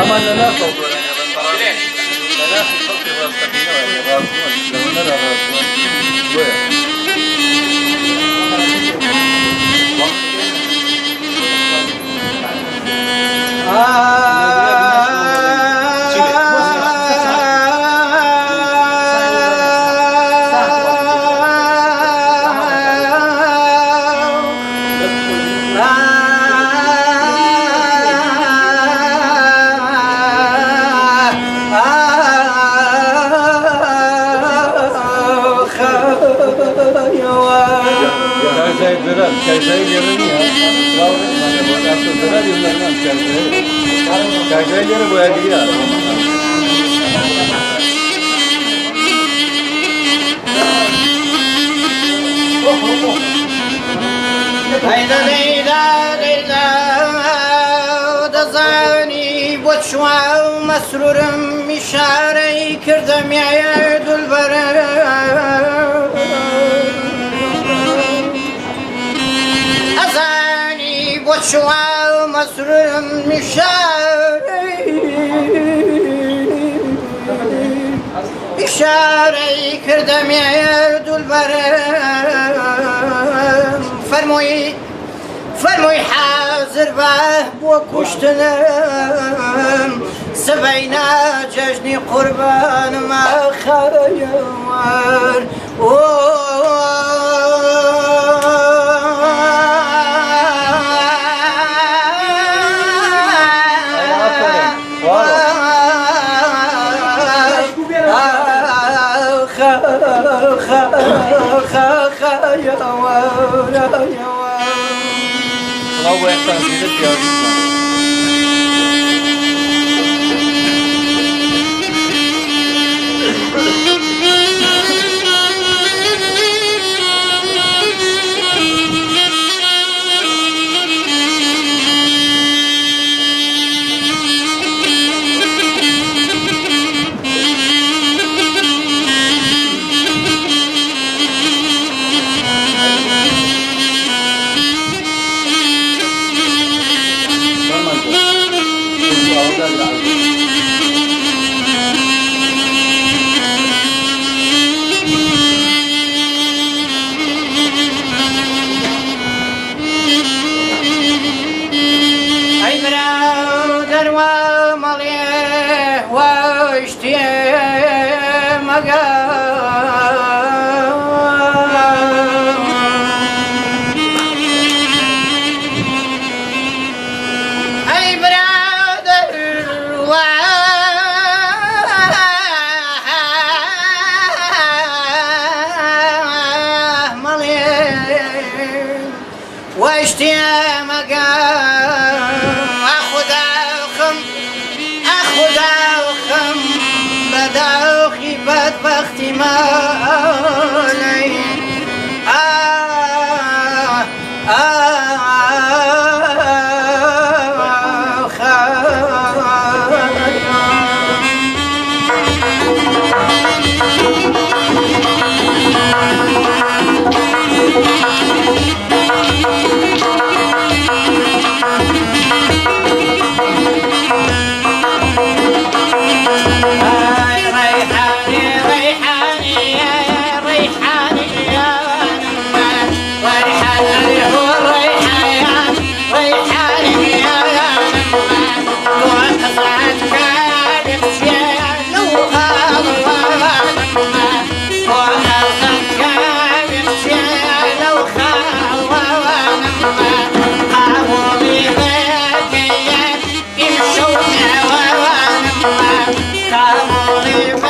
أما أنا لا صوت ولا لا في صوت الراسخين ولا الراسخون لو نرى الراسخون Kayseri yerini ya. Mana buat aku benar di mana kayseri. Kayseri yeri bu ya. Hayda hayda hayda dazani boşwa masrurum işare kirdim ya dulbar azani boşwa masrurum işare kirdim ya dulbar فرموي حاضر به بو کشتنم سبینا جشنی قربان ما خیار Bravo Ertan, size diyorum. بدبختی مالی Come on,